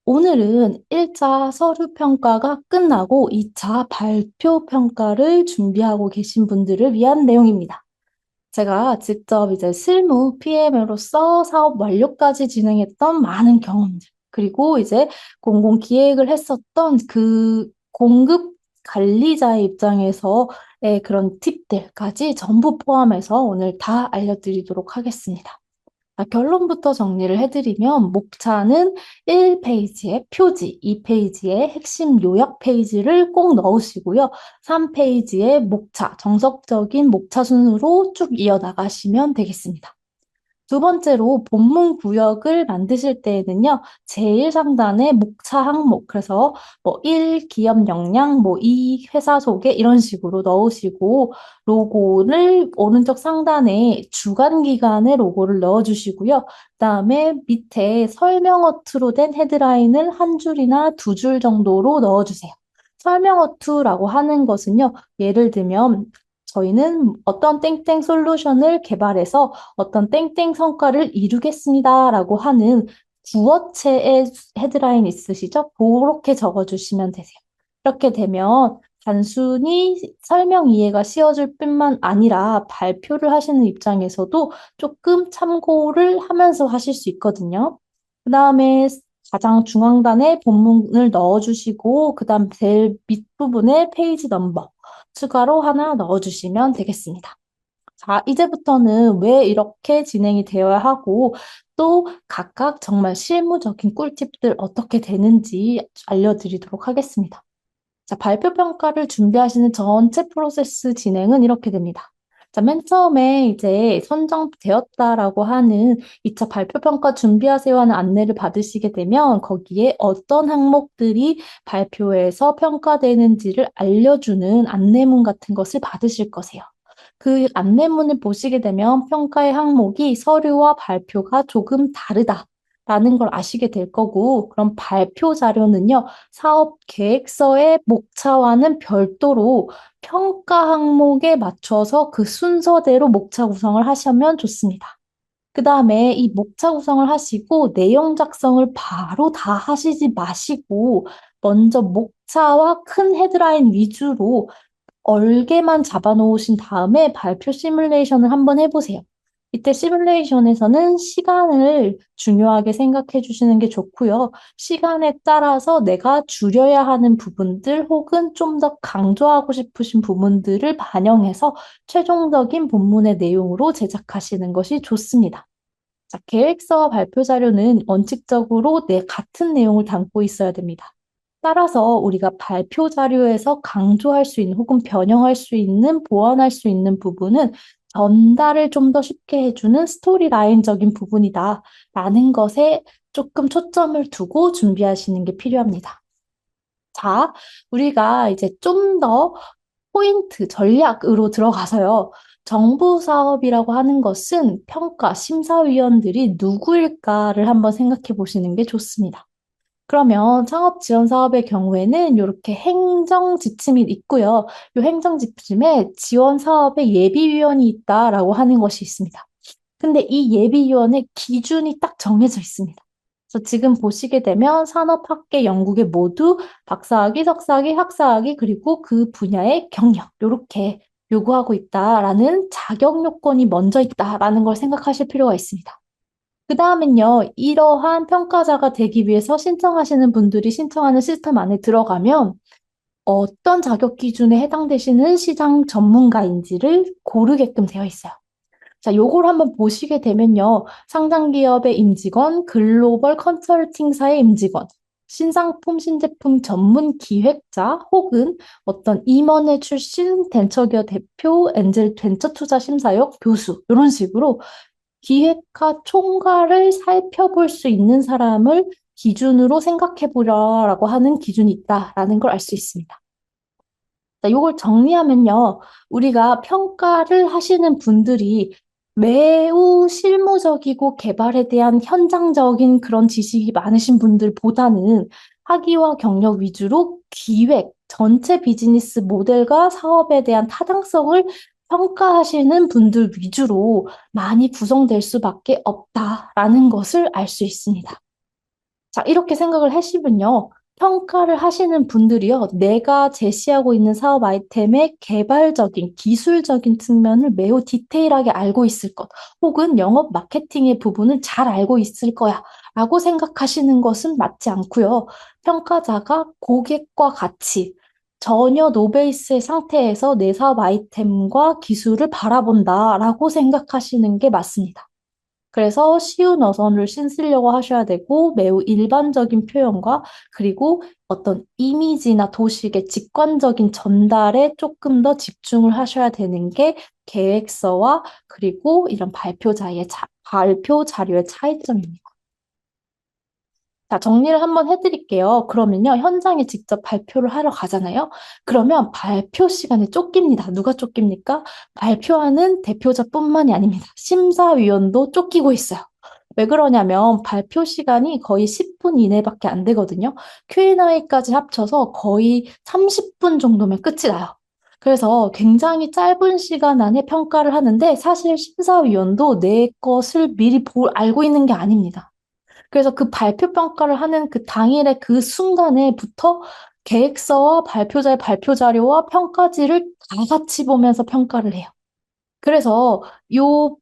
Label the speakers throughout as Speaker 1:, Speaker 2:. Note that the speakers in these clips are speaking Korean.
Speaker 1: 오늘은 1차 서류 평가가 끝나고 2차 발표 평가를 준비하고 계신 분들을 위한 내용입니다. 제가 직접 이제 실무 PM으로서 사업 완료까지 진행했던 많은 경험들, 그리고 이제 공공 기획을 했었던 그 공급 관리자의 입장에서의 그런 팁들까지 전부 포함해서 오늘 다 알려드리도록 하겠습니다. 결론부터 정리를 해드리면 목차는 1페이지에 표지, 2페이지에 핵심 요약 페이지를 꼭 넣으시고요. 3페이지에 목차, 정석적인 목차 순으로 쭉 이어나가시면 되겠습니다. 두 번째로 본문 구역을 만드실 때에는요, 제일 상단에 목차 항목, 그래서 뭐 1, 기업 역량, 뭐 2, 회사 소개 이런 식으로 넣으시고, 로고를 오른쪽 상단에 주간 기간의 로고를 넣어주시고요. 그다음에 밑에 설명어투로 된 헤드라인을 한 줄이나 두 줄 정도로 넣어주세요. 설명어투라고 하는 것은요, 예를 들면 저희는 어떤 땡땡 솔루션을 개발해서 어떤 땡땡 성과를 이루겠습니다라고 하는 구어체의 헤드라인 있으시죠? 그렇게 적어주시면 되세요. 이렇게 되면 단순히 설명 이해가 쉬워질 뿐만 아니라 발표를 하시는 입장에서도 조금 참고를 하면서 하실 수 있거든요. 그 다음에 가장 중앙단에 본문을 넣어주시고, 그 다음 제일 밑부분에 페이지 넘버 추가로 하나 넣어주시면 되겠습니다. 자, 이제부터는 왜 이렇게 진행이 되어야 하고, 또 각각 정말 실무적인 꿀팁들 어떻게 되는지 알려드리도록 하겠습니다. 자, 발표 평가를 준비하시는 전체 프로세스 진행은 이렇게 됩니다. 자, 맨 처음에 이제 선정되었다라고 하는 2차 발표 평가 준비하세요 하는 안내를 받으시게 되면 거기에 어떤 항목들이 발표에서 평가되는지를 알려주는 안내문 같은 것을 받으실 거세요. 그 안내문을 보시게 되면 평가의 항목이 서류와 발표가 조금 다르다라는 걸 아시게 될 거고, 그럼 발표 자료는요, 사업 계획서의 목차와는 별도로 평가 항목에 맞춰서 그 순서대로 목차 구성을 하시면 좋습니다. 그 다음에 이 목차 구성을 하시고 내용 작성을 바로 다 하시지 마시고 먼저 목차와 큰 헤드라인 위주로 얼개만 잡아놓으신 다음에 발표 시뮬레이션을 한번 해보세요. 이때 시뮬레이션에서는 시간을 중요하게 생각해 주시는 게 좋고요. 시간에 따라서 내가 줄여야 하는 부분들 혹은 좀 더 강조하고 싶으신 부분들을 반영해서 최종적인 본문의 내용으로 제작하시는 것이 좋습니다. 자, 계획서와 발표 자료는 원칙적으로 같은 내용을 담고 있어야 됩니다. 따라서 우리가 발표 자료에서 강조할 수 있는 혹은 변형할 수 있는, 보완할 수 있는 부분은 전달을 좀 더 쉽게 해주는 스토리라인적인 부분이다. 라는 것에 조금 초점을 두고 준비하시는 게 필요합니다. 자, 우리가 이제 좀 더 포인트, 전략으로 들어가서요. 정부 사업이라고 하는 것은 평가, 심사위원들이 누구일까를 한번 생각해 보시는 게 좋습니다. 그러면 창업 지원 사업의 경우에는 이렇게 행정 지침이 있고요. 이 행정 지침에 지원 사업의 예비위원이 있다라고 하는 것이 있습니다. 근데 이 예비위원의 기준이 딱 정해져 있습니다. 그래서 지금 보시게 되면 산업학계 영국에 모두 박사학위, 석사학위, 학사학위, 그리고 그 분야의 경력, 이렇게 요구하고 있다라는 자격 요건이 먼저 있다라는 걸 생각하실 필요가 있습니다. 그 다음엔요, 이러한 평가자가 되기 위해서 신청하시는 분들이 신청하는 시스템 안에 들어가면 어떤 자격 기준에 해당되시는 시장 전문가인지를 고르게끔 되어 있어요. 자, 요걸 한번 보시게 되면요, 상장기업의 임직원, 글로벌 컨설팅사의 임직원, 신상품, 신제품 전문 기획자, 혹은 어떤 임원회 출신 벤처기업 대표, 엔젤 벤처 투자 심사역 교수, 이런 식으로 기획과 총괄을 살펴볼 수 있는 사람을 기준으로 생각해 보라라고 하는 기준이 있다라는 걸 알 수 있습니다. 자, 요걸 정리하면요. 우리가 평가를 하시는 분들이 매우 실무적이고 개발에 대한 현장적인 그런 지식이 많으신 분들보다는 학위와 경력 위주로 기획, 전체 비즈니스 모델과 사업에 대한 타당성을 평가하시는 분들 위주로 많이 구성될 수밖에 없다라는 것을 알 수 있습니다. 자, 이렇게 생각을 하시면요. 평가를 하시는 분들이요. 내가 제시하고 있는 사업 아이템의 개발적인, 기술적인 측면을 매우 디테일하게 알고 있을 것, 혹은 영업 마케팅의 부분을 잘 알고 있을 거야. 라고 생각하시는 것은 맞지 않고요. 평가자가 고객과 같이 전혀 노베이스의 상태에서 내 사업 아이템과 기술을 바라본다라고 생각하시는 게 맞습니다. 그래서 쉬운 어선을 쓰려고 하셔야 되고 매우 일반적인 표현과 그리고 어떤 이미지나 도식의 직관적인 전달에 조금 더 집중을 하셔야 되는 게 계획서와 그리고 이런 발표 자료의 차이점입니다. 자, 정리를 한번 해드릴게요. 그러면요, 현장에 직접 발표를 하러 가잖아요. 그러면 발표 시간에 쫓깁니다. 누가 쫓깁니까? 발표하는 대표자뿐만이 아닙니다. 심사위원도 쫓기고 있어요. 왜 그러냐면 발표 시간이 거의 10분 이내밖에 안 되거든요. Q&A까지 합쳐서 거의 30분 정도면 끝이 나요. 그래서 굉장히 짧은 시간 안에 평가를 하는데 사실 심사위원도 내 것을 미리 알고 있는 게 아닙니다. 그래서 그 발표 평가를 하는 그 당일의 그 순간에부터 계획서와 발표자의 발표 자료와 평가지를 다 같이 보면서 평가를 해요. 그래서 요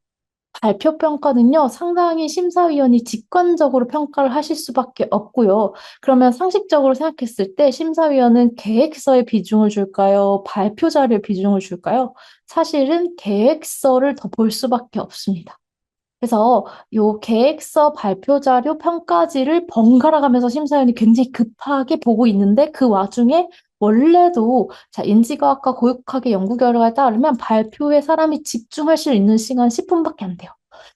Speaker 1: 발표 평가는요, 상당히 심사위원이 직관적으로 평가를 하실 수밖에 없고요. 그러면 상식적으로 생각했을 때 심사위원은 계획서에 비중을 줄까요? 발표 자료에 비중을 줄까요? 사실은 계획서를 더 볼 수밖에 없습니다. 그래서 요 계획서 발표 자료 평가지를 번갈아 가면서 심사위원이 굉장히 급하게 보고 있는데 그 와중에 원래도 자, 인지과학과 교육학의 연구 결과에 따르면 발표에 사람이 집중할 수 있는 시간 10분밖에 안 돼요.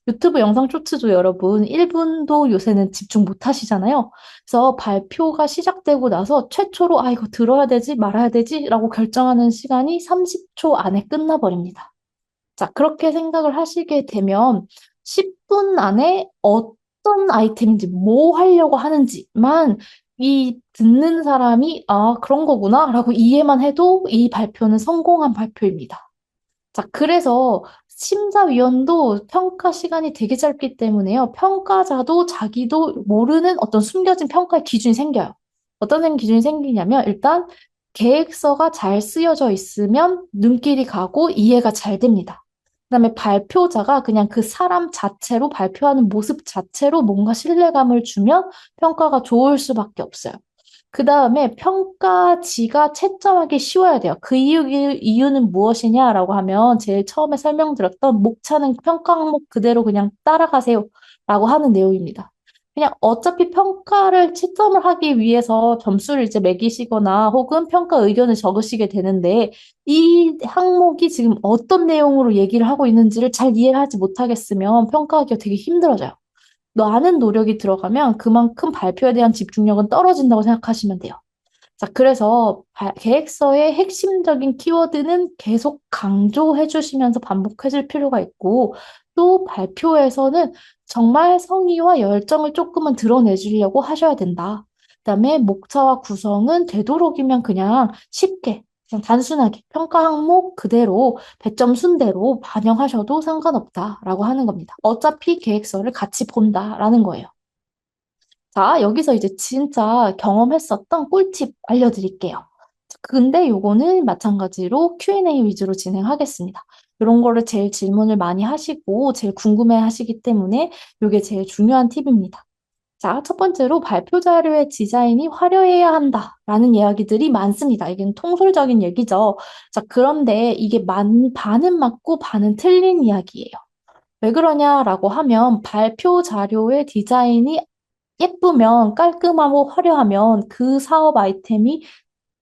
Speaker 1: 유튜브 영상 쇼츠도 여러분 1분도 요새는 집중 못 하시잖아요. 그래서 발표가 시작되고 나서 최초로 아, 이거 들어야 되지 말아야 되지라고 결정하는 시간이 30초 안에 끝나버립니다. 자, 그렇게 생각을 하시게 되면 10분 안에 어떤 아이템인지 뭐 하려고 하는지만 이 듣는 사람이 아, 그런 거구나 라고 이해만 해도 이 발표는 성공한 발표입니다. 자, 그래서 심사위원도 평가 시간이 되게 짧기 때문에요. 평가자도 자기도 모르는 어떤 숨겨진 평가의 기준이 생겨요. 어떤 기준이 생기냐면 일단 계획서가 잘 쓰여져 있으면 눈길이 가고 이해가 잘 됩니다. 그다음에 발표자가 그냥 그 사람 자체로 발표하는 모습 자체로 뭔가 신뢰감을 주면 평가가 좋을 수밖에 없어요. 그 다음에 평가지가 채점하기 쉬워야 돼요. 이유는 무엇이냐라고 하면 제일 처음에 설명드렸던 목차는 평가 항목 그대로 그냥 따라가세요. 라고 하는 내용입니다. 그냥 어차피 평가를 채점을 하기 위해서 점수를 이제 매기시거나 혹은 평가 의견을 적으시게 되는데 이 항목이 지금 어떤 내용으로 얘기를 하고 있는지를 잘 이해하지 못하겠으면 평가하기가 되게 힘들어져요. 많은 노력이 들어가면 그만큼 발표에 대한 집중력은 떨어진다고 생각하시면 돼요. 자, 그래서 계획서의 핵심적인 키워드는 계속 강조해 주시면서 반복해 줄 필요가 있고, 또 발표에서는 정말 성의와 열정을 조금은 드러내 주려고 하셔야 된다. 그다음에 목차와 구성은 되도록이면 그냥 쉽게, 그냥 단순하게 평가 항목 그대로 배점 순대로 반영하셔도 상관없다라고 하는 겁니다. 어차피 계획서를 같이 본다라는 거예요. 자, 여기서 이제 진짜 경험했었던 꿀팁 알려드릴게요. 근데 요거는 마찬가지로 Q&A 위주로 진행하겠습니다. 이런 거를 제일 질문을 많이 하시고 제일 궁금해 하시기 때문에 이게 제일 중요한 팁입니다. 자, 첫 번째로 발표 자료의 디자인이 화려해야 한다라는 이야기들이 많습니다. 이건 통설적인 얘기죠. 자, 그런데 이게 반은 맞고 반은 틀린 이야기예요. 왜 그러냐라고 하면 발표 자료의 디자인이 예쁘면 깔끔하고 화려하면 그 사업 아이템이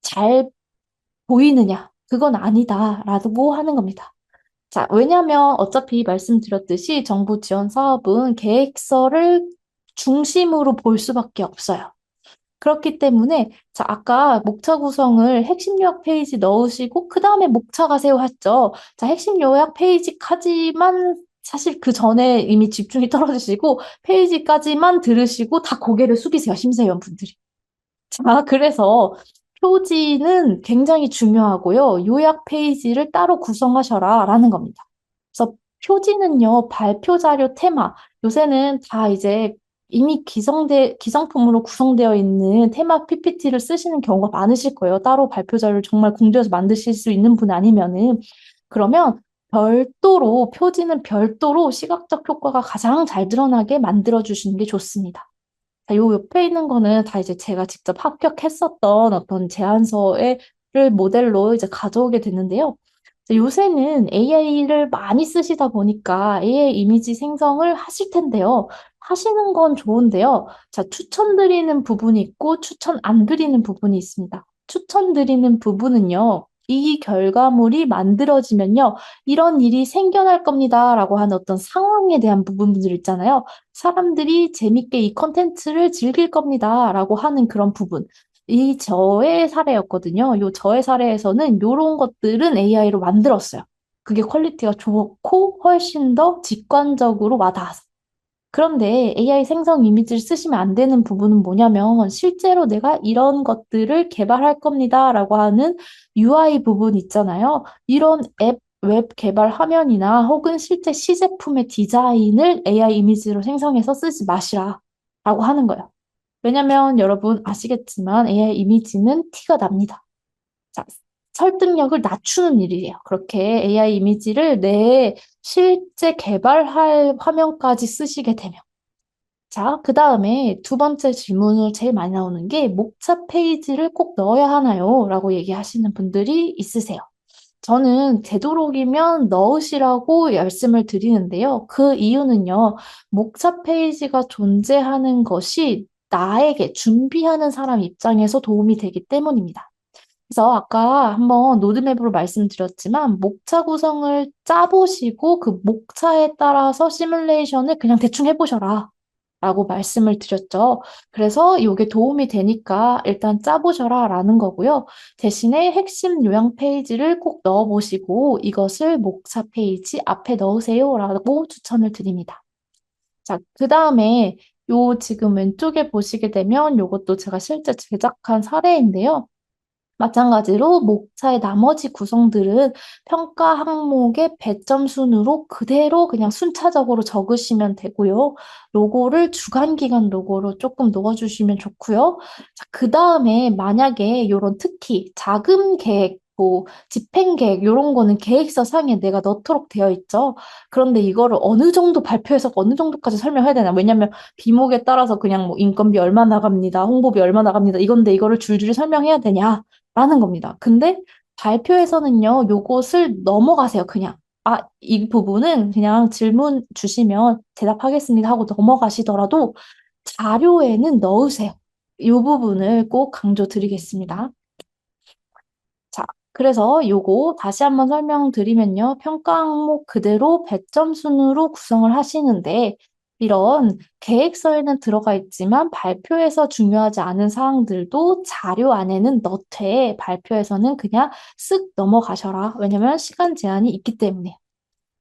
Speaker 1: 잘 보이느냐? 그건 아니다라고 하는 겁니다. 자, 왜냐면 어차피 말씀드렸듯이 정부 지원 사업은 계획서를 중심으로 볼 수밖에 없어요. 그렇기 때문에 자, 아까 목차 구성을 핵심 요약 페이지 넣으시고 그 다음에 목차 가세요 했죠. 자, 핵심 요약 페이지까지만 사실 그 전에 이미 집중이 떨어지시고 페이지까지만 들으시고 다 고개를 숙이세요. 심사위원 분들이. 자, 그래서 표지는 굉장히 중요하고요. 요약 페이지를 따로 구성하셔라 라는 겁니다. 그래서 표지는요, 발표 자료 테마. 요새는 다 이제 이미 기성품으로 구성되어 있는 테마 PPT를 쓰시는 경우가 많으실 거예요. 따로 발표 자료를 정말 공들여서 만드실 수 있는 분 아니면은. 그러면 별도로, 표지는 별도로 시각적 효과가 가장 잘 드러나게 만들어 주시는 게 좋습니다. 자, 요 옆에 있는 거는 다 이제 제가 직접 합격했었던 어떤 제안서를 모델로 이제 가져오게 됐는데요. 자, 요새는 AI를 많이 쓰시다 보니까 AI 이미지 생성을 하실 텐데요. 하시는 건 좋은데요. 자, 추천드리는 부분이 있고 추천 안 드리는 부분이 있습니다. 추천드리는 부분은요. 이 결과물이 만들어지면요. 이런 일이 생겨날 겁니다라고 하는 어떤 상황에 대한 부분들 있잖아요. 사람들이 재밌게 이 컨텐츠를 즐길 겁니다라고 하는 그런 부분. 이 저의 사례였거든요. 요 저의 사례에서는 요런 것들은 AI로 만들었어요. 그게 퀄리티가 좋고 훨씬 더 직관적으로 와닿아서. 그런데 AI 생성 이미지를 쓰시면 안 되는 부분은 뭐냐면 실제로 내가 이런 것들을 개발할 겁니다라고 하는 UI 부분 있잖아요. 이런 앱, 웹 개발 화면이나 혹은 실제 시제품의 디자인을 AI 이미지로 생성해서 쓰지 마시라 라고 하는 거예요. 왜냐면 여러분 아시겠지만 AI 이미지는 티가 납니다. 자, 설득력을 낮추는 일이에요. 그렇게 AI 이미지를 내 실제 개발할 화면까지 쓰시게 되면. 자, 그 다음에 두 번째 질문을 제일 많이 나오는 게 목차 페이지를 꼭 넣어야 하나요? 라고 얘기하시는 분들이 있으세요. 저는 되도록이면 넣으시라고 말씀을 드리는데요. 그 이유는요, 목차 페이지가 존재하는 것이 나에게 준비하는 사람 입장에서 도움이 되기 때문입니다. 그래서 아까 한번 로드맵으로 말씀드렸지만, 목차 구성을 짜보시고 그 목차에 따라서 시뮬레이션을 그냥 대충 해보셔라. 라고 말씀을 드렸죠. 그래서 이게 도움이 되니까 일단 짜보셔라 라는 거고요. 대신에 핵심 요약 페이지를 꼭 넣어보시고 이것을 목차 페이지 앞에 넣으세요 라고 추천을 드립니다. 자, 그 다음에 요 지금 왼쪽에 보시게 되면 요것도 제가 실제 제작한 사례인데요. 마찬가지로 목차의 나머지 구성들은 평가 항목의 배점 순으로 그대로 그냥 순차적으로 적으시면 되고요. 로고를 주간기간 로고로 조금 넣어주시면 좋고요. 자, 그 다음에 만약에 이런 특히 자금 계획, 뭐 집행 계획 이런 거는 계획서 상에 내가 넣도록 되어 있죠. 그런데 이거를 어느 정도 발표해서 어느 정도까지 설명해야 되나? 왜냐면 비목에 따라서 그냥 뭐 인건비 얼마 나갑니다, 홍보비 얼마 나갑니다 이건데 이거를 줄줄이 설명해야 되냐? 라는 겁니다. 근데 발표에서는요, 요것을 넘어가세요, 그냥. 아, 이 부분은 그냥 질문 주시면 대답하겠습니다 하고 넘어가시더라도 자료에는 넣으세요. 이 부분을 꼭 강조드리겠습니다. 자, 그래서 요거 다시 한번 설명드리면요. 평가 항목 그대로 배점 순으로 구성을 하시는데 이런 계획서에는 들어가 있지만 발표에서 중요하지 않은 사항들도 자료 안에는 넣되 발표에서는 그냥 쓱 넘어가셔라. 왜냐면 시간 제한이 있기 때문에.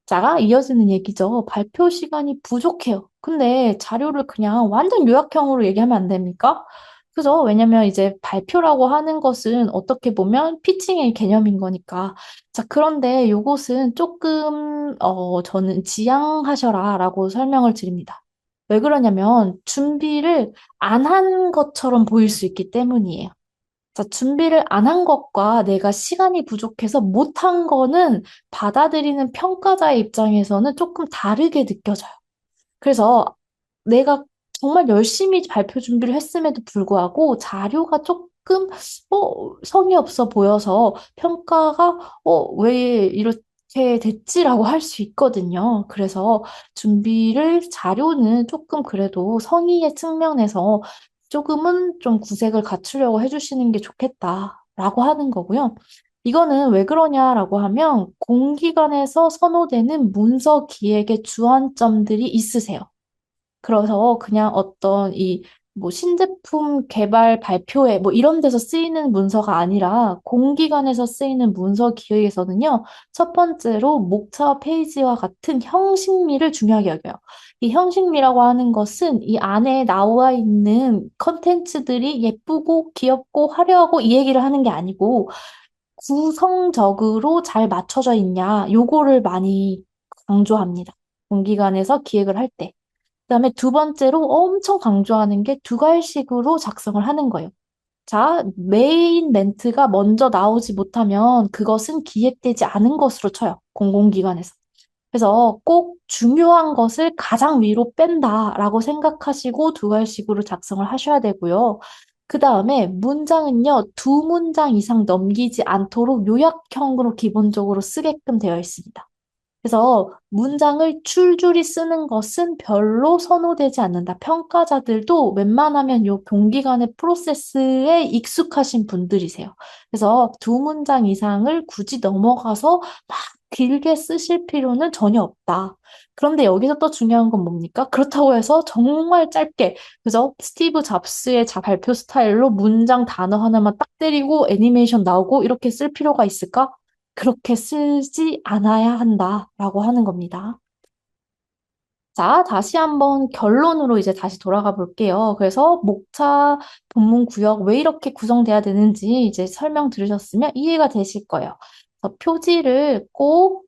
Speaker 1: 자가 이어지는 얘기죠. 발표 시간이 부족해요. 근데 자료를 그냥 완전 요약형으로 얘기하면 안 됩니까? 그죠? 왜냐면 이제 발표라고 하는 것은 어떻게 보면 피칭의 개념인 거니까. 자, 그런데 요것은 조금, 저는 지양하셔라라고 설명을 드립니다. 왜 그러냐면 준비를 안 한 것처럼 보일 수 있기 때문이에요. 자, 준비를 안 한 것과 내가 시간이 부족해서 못 한 거는 받아들이는 평가자의 입장에서는 조금 다르게 느껴져요. 그래서 내가 정말 열심히 발표 준비를 했음에도 불구하고 자료가 조금 성의 없어 보여서 평가가 왜 이렇게 됐지라고 할 수 있거든요. 그래서 준비를 자료는 조금 그래도 성의의 측면에서 조금은 좀 구색을 갖추려고 해주시는 게 좋겠다라고 하는 거고요. 이거는 왜 그러냐라고 하면 공기관에서 선호되는 문서 기획의 주안점들이 있으세요. 그래서 그냥 어떤 이 뭐 신제품 개발 발표회 뭐 이런 데서 쓰이는 문서가 아니라 공기관에서 쓰이는 문서 기획에서는요. 첫 번째로 목차 페이지와 같은 형식미를 중요하게 여겨요. 이 형식미라고 하는 것은 이 안에 나와 있는 컨텐츠들이 예쁘고 귀엽고 화려하고 이 얘기를 하는 게 아니고 구성적으로 잘 맞춰져 있냐 요거를 많이 강조합니다. 공기관에서 기획을 할 때. 그다음에 두 번째로 엄청 강조하는 게 두 갈식으로 작성을 하는 거예요. 자, 메인 멘트가 먼저 나오지 못하면 그것은 기획되지 않은 것으로 쳐요. 공공기관에서. 그래서 꼭 중요한 것을 가장 위로 뺀다라고 생각하시고 두 갈식으로 작성을 하셔야 되고요. 그 다음에 문장은요, 두 문장 이상 넘기지 않도록 요약형으로 기본적으로 쓰게끔 되어 있습니다. 그래서 문장을 줄줄이 쓰는 것은 별로 선호되지 않는다. 평가자들도 웬만하면 요 동기간의 프로세스에 익숙하신 분들이세요. 그래서 두 문장 이상을 굳이 넘어가서 막 길게 쓰실 필요는 전혀 없다. 그런데 여기서 또 중요한 건 뭡니까? 그렇다고 해서 정말 짧게, 그래서 스티브 잡스의 발표 스타일로 문장 단어 하나만 딱 때리고 애니메이션 나오고 이렇게 쓸 필요가 있을까? 그렇게 쓰지 않아야 한다라고 하는 겁니다. 자, 다시 한번 결론으로 이제 다시 돌아가 볼게요. 그래서 목차, 본문 구역 왜 이렇게 구성돼야 되는지 이제 설명 들으셨으면 이해가 되실 거예요. 그래서 표지를 꼭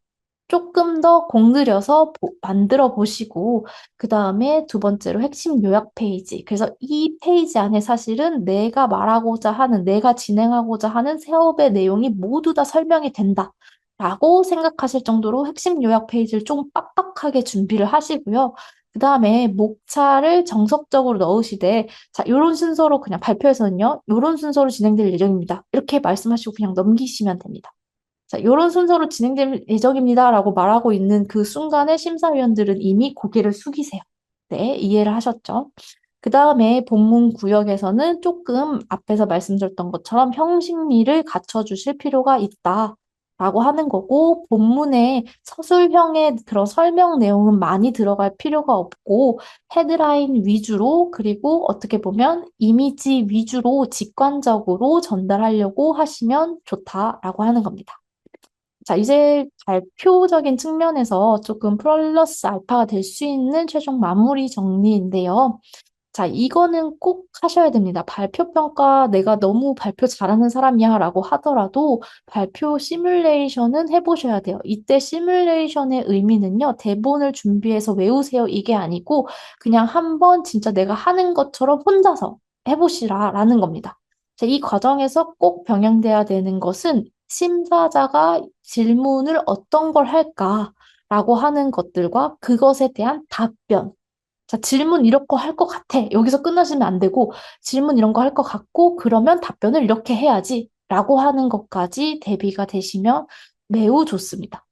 Speaker 1: 조금 더 공들여서 만들어 보시고, 그 다음에 두 번째로 핵심 요약 페이지. 그래서 이 페이지 안에 사실은 내가 말하고자 하는, 내가 진행하고자 하는 사업의 내용이 모두 다 설명이 된다. 라고 생각하실 정도로 핵심 요약 페이지를 좀 빡빡하게 준비를 하시고요. 그 다음에 목차를 정석적으로 넣으시되, 자, 요런 순서로 그냥 발표에서는요, 요런 순서로 진행될 예정입니다. 이렇게 말씀하시고 그냥 넘기시면 됩니다. 자, 요런 순서로 진행될 예정입니다라고 말하고 있는 그 순간에 심사위원들은 이미 고개를 숙이세요. 네, 이해를 하셨죠? 그 다음에 본문 구역에서는 조금 앞에서 말씀드렸던 것처럼 형식미를 갖춰주실 필요가 있다. 라고 하는 거고, 본문에 서술형의 그런 설명 내용은 많이 들어갈 필요가 없고, 헤드라인 위주로, 그리고 어떻게 보면 이미지 위주로 직관적으로 전달하려고 하시면 좋다라고 하는 겁니다. 자, 이제 발표적인 측면에서 조금 플러스 알파가 될 수 있는 최종 마무리 정리인데요. 자, 이거는 꼭 하셔야 됩니다. 발표 평가 내가 너무 발표 잘하는 사람이야 라고 하더라도 발표 시뮬레이션은 해보셔야 돼요. 이때 시뮬레이션의 의미는요, 대본을 준비해서 외우세요. 이게 아니고 그냥 한번 진짜 내가 하는 것처럼 혼자서 해보시라라는 겁니다. 자, 이 과정에서 꼭 병행돼야 되는 것은 심사자가 질문을 어떤 걸 할까라고 하는 것들과 그것에 대한 답변. 자, 질문 이런 거 할 것 같아. 여기서 끝나시면 안 되고, 질문 이런 거 할 것 같고, 그러면 답변을 이렇게 해야지. 라고 하는 것까지 대비가 되시면 매우 좋습니다.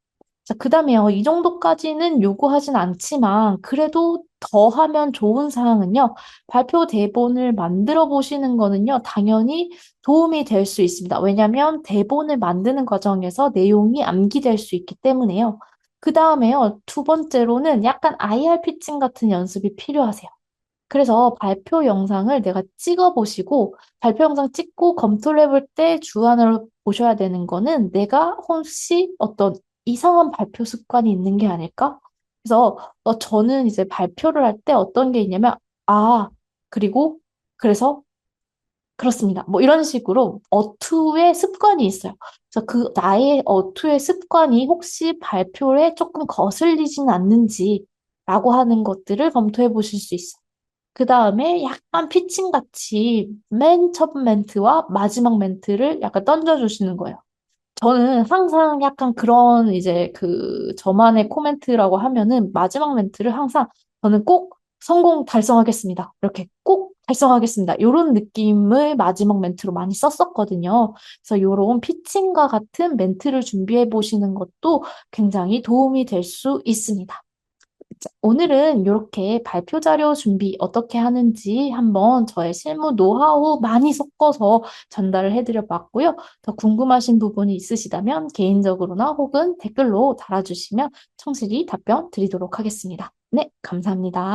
Speaker 1: 자, 그 다음에요. 이 정도까지는 요구하진 않지만, 그래도 더 하면 좋은 사항은요. 발표 대본을 만들어 보시는 거는요. 당연히 도움이 될 수 있습니다. 왜냐하면 대본을 만드는 과정에서 내용이 암기될 수 있기 때문에요. 그 다음에요. 두 번째로는 약간 IR 피칭 같은 연습이 필요하세요. 그래서 발표 영상을 내가 찍어 보시고, 발표 영상 찍고 검토를 해볼 때 주안으로 보셔야 되는 거는 내가 혹시 어떤 이상한 발표 습관이 있는 게 아닐까? 그래서 저는 이제 발표를 할 때 어떤 게 있냐면, 아, 그리고 그래서 그렇습니다. 뭐 이런 식으로 어투의 습관이 있어요. 그래서 그 나의 어투의 습관이 혹시 발표에 조금 거슬리진 않는지라고 하는 것들을 검토해 보실 수 있어요. 그 다음에 약간 피칭 같이 맨 첫 멘트와 마지막 멘트를 약간 던져주시는 거예요. 저는 항상 약간 그런 이제 그 저만의 코멘트라고 하면은 마지막 멘트를 항상 저는 꼭 성공 달성하겠습니다. 이렇게 꼭 달성하겠습니다. 이런 느낌을 마지막 멘트로 많이 썼었거든요. 그래서 이런 피칭과 같은 멘트를 준비해 보시는 것도 굉장히 도움이 될 수 있습니다. 자, 오늘은 이렇게 발표 자료 준비 어떻게 하는지 한번 저의 실무 노하우 많이 섞어서 전달을 해드려 봤고요. 더 궁금하신 부분이 있으시다면 개인적으로나 혹은 댓글로 달아주시면 성실히 답변 드리도록 하겠습니다. 네, 감사합니다.